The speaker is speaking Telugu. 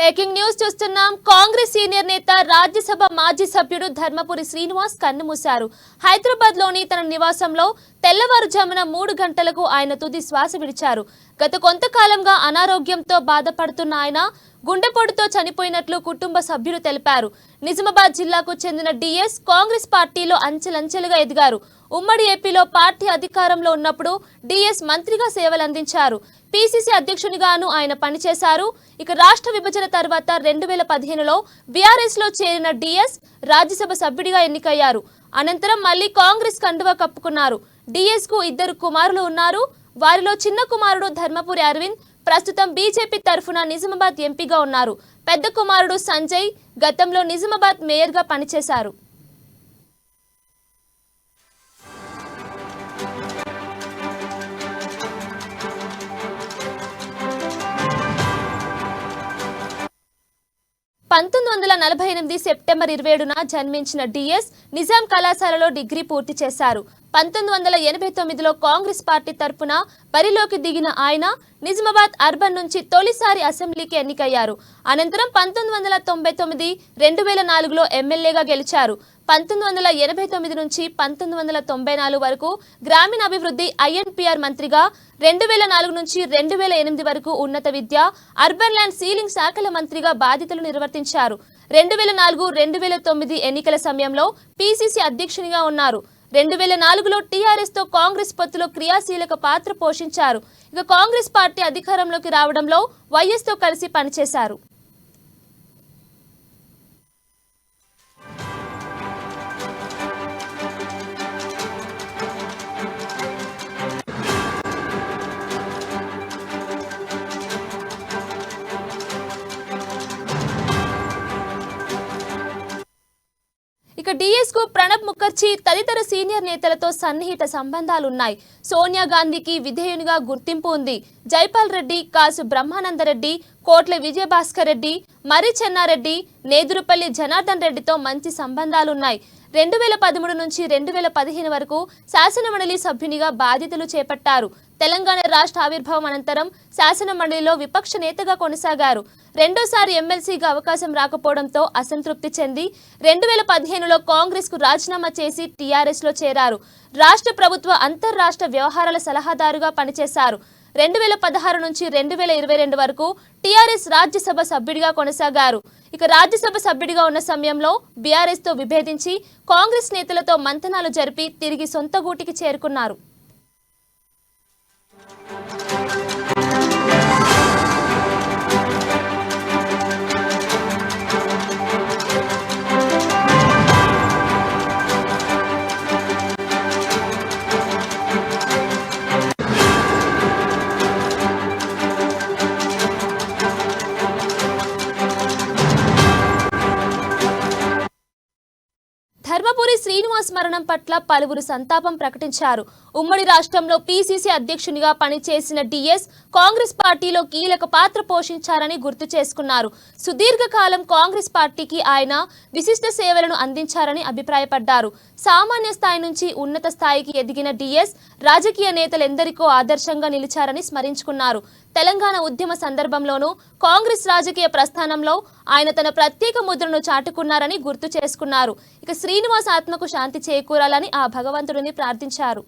బ్రేకింగ్ న్యూస్ చూస్తున్నాం. కాంగ్రెస్ సీనియర్ నేత రాజ్యసభ మాజీ సభ్యుడు ధర్మపురి శ్రీనివాస్ కన్నుమూశారు. హైదరాబాద్ లోని తన నివాసంలో తెల్లవారుజామున 3 గంటలకు ఆయన తుది శ్వాస విడిచారు. గత కొంతకాలంగా అనారోగ్యంతో బాధపడుతున్న ఆయన గుండెపోటుతో చనిపోయినట్లు కుటుంబ సభ్యులు తెలిపారు. నిజామాబాద్ జిల్లాకు చెందిన డిఎస్ కాంగ్రెస్ పార్టీలో అంచెలంచెలుగా ఎదిగారు. ఉమ్మడి ఏపీలో పార్టీ అధికారంలో ఉన్నప్పుడు డిఎస్ మంత్రిగా సేవలందించారు. పిసిసి అధ్యక్షునిగాను ఆయన పనిచేశారు. ఇక రాష్ట్ర విభజన తర్వాత 2015లో బీఆర్ఎస్ లో చేరిన డిఎస్ రాజ్యసభ సభ్యుడిగా ఎన్నికయ్యారు. అనంతరం మళ్లీ కాంగ్రెస్ కండువా కప్పుకున్నారు. డిఎస్ కు 2 కుమారులు ఉన్నారు. వారిలో చిన్న కుమారుడు ధర్మపురి అరవింద్ ప్రస్తుతం బీజేపీ తరఫున నిజామాబాద్ ఎంపీగా ఉన్నారు. పెద్ద కుమారుడు సంజయ్ గతంలో నిజామాబాద్ మేయర్ గా పనిచేశారు. సెప్టెంబర్ 27న జన్మించిన డిఎస్ నిజాం కళాశాలలో డిగ్రీ పూర్తి చేశారు. 1989లో కాంగ్రెస్ పార్టీ తరఫున బరిలోకి దిగిన ఆయన నిజామాబాద్ అర్బన్ నుంచి తొలిసారి అసెంబ్లీకి ఎన్నికయ్యారు. అనంతరం 1999, 2004లో ఎమ్మెల్యేగా గెలిచారు. 1989 నుంచి 1994 వరకు గ్రామీణాభివృద్ధి ఐఎన్పిఆర్ మంత్రిగా, 2004 నుంచి 2008 వరకు ఉన్నత విద్య, అర్బన్ ల్యాండ్ సీలింగ్ శాఖల మంత్రిగా బాధ్యతలు నిర్వర్తించారు. 2004, 2009 ఎన్నికల సమయంలో పిసిసి అధ్యక్షునిగా ఉన్నారు. 2004లో టీఆర్ఎస్ తో కాంగ్రెస్ పొత్తులో క్రియాశీలక పాత్ర పోషించారు. ఇక కాంగ్రెస్ పార్టీ అధికారంలోకి రావడంలో వైఎస్ తో కలిసి పనిచేశారు. ఇక డిఎస్ కు ప్రణబ్ ముఖర్జీ తదితర సీనియర్ నేతలతో సన్నిహిత సంబంధాలున్నాయి. సోనియా గాంధీకి విధేయునిగా గుర్తింపు ఉంది. జైపాల్ రెడ్డి, కాసు బ్రహ్మానందరెడ్డి, కోట్ల విజయభాస్కర్ రెడ్డి, మరి చెన్నారెడ్డి, నేదురుపల్లి జనార్దన్ రెడ్డితో మంచి సంబంధాలున్నాయి. 2013 నుంచి 2015 వరకు శాసనమండలి సభ్యునిగా బాధ్యతలు చేపట్టారు. తెలంగాణ రాష్ట్ర ఆవిర్భావం అనంతరం శాసనమండలిలో విపక్ష నేతగా కొనసాగారు. రెండోసారి ఎమ్మెల్సీగా అవకాశం రాకపోవడంతో అసంతృప్తి చెంది 2015లో కాంగ్రెస్ కు రాజీనామా చేసి టీఆర్ఎస్ లో చేరారు. రాష్ట్ర ప్రభుత్వ అంతర్రాష్ట్ర వ్యవహారాల సలహాదారుగా పనిచేశారు. 2016 నుంచి 2022 వరకు టీఆర్ఎస్ రాజ్యసభ సభ్యుడిగా కొనసాగారు. ఇక రాజ్యసభ సభ్యుడిగా ఉన్న సమయంలో బీఆర్ఎస్ తో విభేదించి కాంగ్రెస్ నేతలతో మంతనాలు జరిపి తిరిగి సొంత గూటికి చేరుకున్నారు. ధర్మపురి శ్రీనివాస్ మరణం పట్ల పలువురు సంతాపం ప్రకటించారు. ఉమ్మడి రాష్ట్రంలో పిసిసి అధ్యక్షునిగా పనిచేసిన డిఎస్ కాంగ్రెస్ పార్టీలో కీలక పాత్ర పోషించారని గుర్తు చేసుకున్నారు. సుదీర్ఘకాలం కాంగ్రెస్ పార్టీకి ఆయన విశిష్ట సేవలను అందించారని అభిప్రాయపడ్డారు. సామాన్య స్థాయి నుంచి ఉన్నత స్థాయికి ఎదిగిన డిఎస్ రాజకీయ నేతలెందరికో ఆదర్శంగా నిలిచారని స్మరించుకున్నారు. తెలంగాణ ఉద్యమ సందర్భంలోనూ కాంగ్రెస్ రాజకీయ ప్రస్థానంలో ఆయన తన ప్రత్యేక ముద్రను చాటుకున్నారని గుర్తు చేసుకున్నారు. ఇక శ్రీనివాస్ ఆత్మకు శాంతి చేకూరాలని ఆ భగవంతుడిని ప్రార్థించారు.